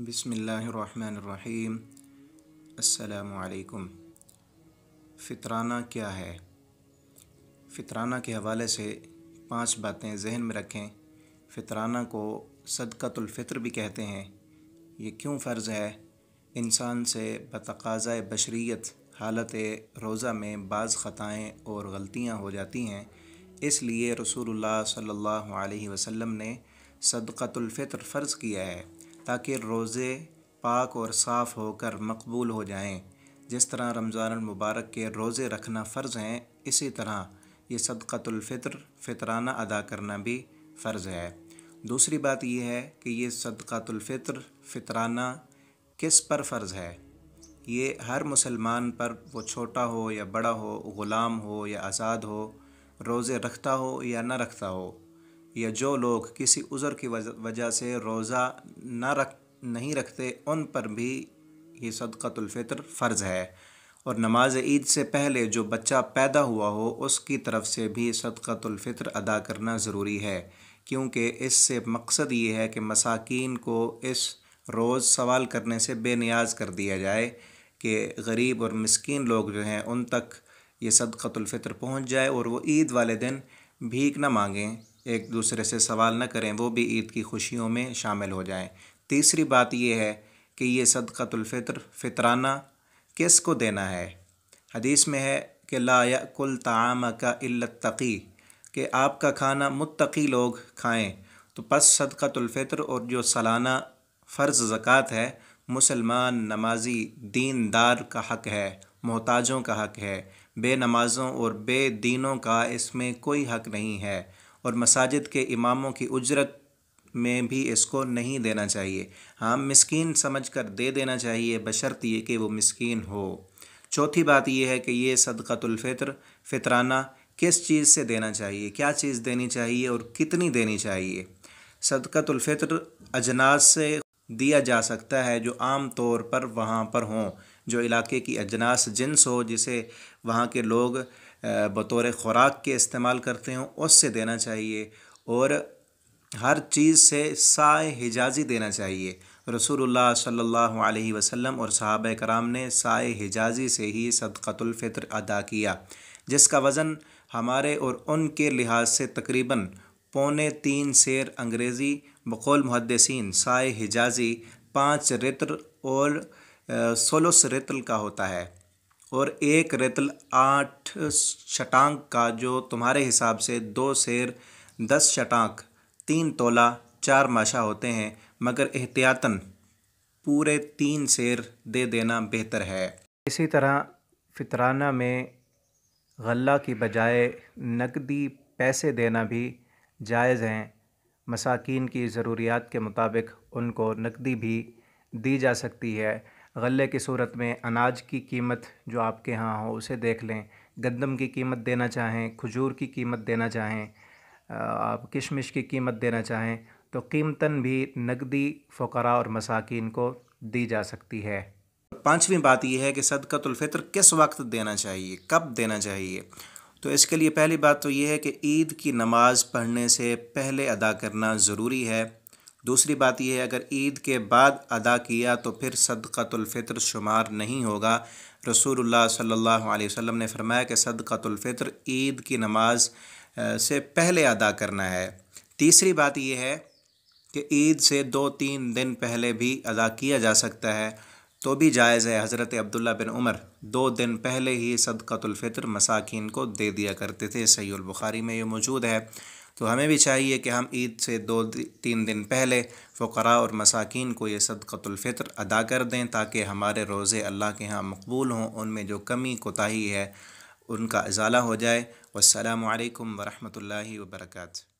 بسم اللہ الرحمن الرحیم۔ السلام علیکم۔ فطرانہ کیا ہے؟ فطرانہ کے حوالے سے 5 باتیں ذہن میں رکھیں۔ فطرانہ کو صدقۃ الفطر بھی کہتے ہیں۔ یہ کیوں فرض ہے؟ انسان سے بتقاضۂ بشریت حالت روزہ میں بعض خطائیں اور غلطیاں ہو جاتی ہیں، اس لیے رسول اللہ صلی اللہ علیہ وسلم نے صدقۃ الفطر فرض کیا ہے تاکہ روزے پاک اور صاف ہو کر مقبول ہو جائیں۔ جس طرح رمضان المبارک کے روزے رکھنا فرض ہیں، اسی طرح یہ صدقۃ الفطر فطرانہ ادا کرنا بھی فرض ہے۔ دوسری بات یہ ہے کہ یہ صدقۃ الفطر فطرانہ کس پر فرض ہے؟ یہ ہر مسلمان پر، وہ چھوٹا ہو یا بڑا ہو، غلام ہو یا آزاد ہو، روزے رکھتا ہو یا نہ رکھتا ہو، یا جو لوگ کسی عذر کی وجہ سے روزہ نہیں رکھتے، ان پر بھی یہ صدقۃ الفطر فرض ہے۔ اور نماز عید سے پہلے جو بچہ پیدا ہوا ہو، اس کی طرف سے بھی صدقۃ الفطر ادا کرنا ضروری ہے، کیونکہ اس سے مقصد یہ ہے کہ مساکین کو اس روز سوال کرنے سے بے نیاز کر دیا جائے، کہ غریب اور مسکین لوگ جو ہیں ان تک یہ صدقۃ الفطر پہنچ جائے اور وہ عید والے دن بھیک نہ مانگیں، ایک دوسرے سے سوال نہ کریں، وہ بھی عید کی خوشیوں میں شامل ہو جائیں۔ تیسری بات یہ ہے کہ یہ صدقۃ الفطر فطرانہ کس کو دینا ہے؟ حدیث میں ہے کہ لا یأکل طعامک الا التقی، کہ آپ کا کھانا متقی لوگ کھائیں۔ تو پس صدقۃ الفطر اور جو سالانہ فرض زکوٰۃ ہے، مسلمان نمازی دیندار کا حق ہے، محتاجوں کا حق ہے، بے نمازوں اور بے دینوں کا اس میں کوئی حق نہیں ہے، اور مساجد کے اماموں کی اجرت میں بھی اس کو نہیں دینا چاہیے۔ ہاں، مسکین سمجھ کر دے دینا چاہیے، بشرط یہ کہ وہ مسکین ہو۔ چوتھی بات یہ ہے کہ یہ صدقۃ الفطر فطرانہ کس چیز سے دینا چاہیے، کیا چیز دینی چاہیے اور کتنی دینی چاہیے؟ صدقۃ الفطر اجناس سے دیا جا سکتا ہے جو عام طور پر وہاں پر ہوں، جو علاقے کی اجناس جنس ہو، جسے وہاں کے لوگ بطور خوراک کے استعمال کرتے ہوں، اس سے دینا چاہیے۔ اور ہر چیز سے سائے حجازی دینا چاہیے۔ رسول اللہ صلی اللہ علیہ وسلم اور صحابہ کرام نے سائے حجازی سے ہی صدقۃ الفطر ادا کیا، جس کا وزن ہمارے اور ان کے لحاظ سے تقریباً 3.25 سیر انگریزی، بقول محدثین سائے حجازی 5 رطل اور ثلث رطل کا ہوتا ہے، اور 1 رطل 8 شٹانک کا، جو تمہارے حساب سے 2 سیر 10 شٹانک 3 تولہ 4 ماشا ہوتے ہیں، مگر احتیاطاً پورے 3 سیر دے دینا بہتر ہے۔ اسی طرح فطرانہ میں غلہ کی بجائے نقدی پیسے دینا بھی جائز ہیں۔ مساکین کی ضروریات کے مطابق ان کو نقدی بھی دی جا سکتی ہے۔ غلے کی صورت میں اناج کی قیمت جو آپ کے ہاں ہو اسے دیکھ لیں، گندم کی قیمت دینا چاہیں، کھجور کی قیمت دینا چاہیں، آپ کشمش کی قیمت دینا چاہیں، تو قیمتاً بھی نقدی فقراء اور مساکین کو دی جا سکتی ہے۔ 5ویں بات یہ ہے کہ صدقۃ الفطر کس وقت دینا چاہیے، کب دینا چاہیے؟ تو اس کے لیے پہلی بات تو یہ ہے کہ عید کی نماز پڑھنے سے پہلے ادا کرنا ضروری ہے۔ دوسری بات یہ ہے اگر عید کے بعد ادا کیا تو پھر صدقۃ الفطر شمار نہیں ہوگا۔ رسول اللہ صلی اللہ علیہ وسلم نے فرمایا کہ صدقۃ الفطر عید کی نماز سے پہلے ادا کرنا ہے۔ تیسری بات یہ ہے کہ عید سے 2-3 دن پہلے بھی ادا کیا جا سکتا ہے، تو بھی جائز ہے۔ حضرت عبداللہ بن عمر 2 دن پہلے ہی صدقۃ الفطر مساکین کو دے دیا کرتے تھے، صحیح البخاری میں یہ موجود ہے۔ تو ہمیں بھی چاہیے کہ ہم عید سے 2-3 دن پہلے فقراء اور مساکین کو یہ صدقۃ الفطر ادا کر دیں، تاکہ ہمارے روزے اللہ کے ہاں مقبول ہوں، ان میں جو کمی کوتاہی ہے ان کا ازالہ ہو جائے۔ والسلام علیکم ورحمۃ اللہ وبرکاتہ۔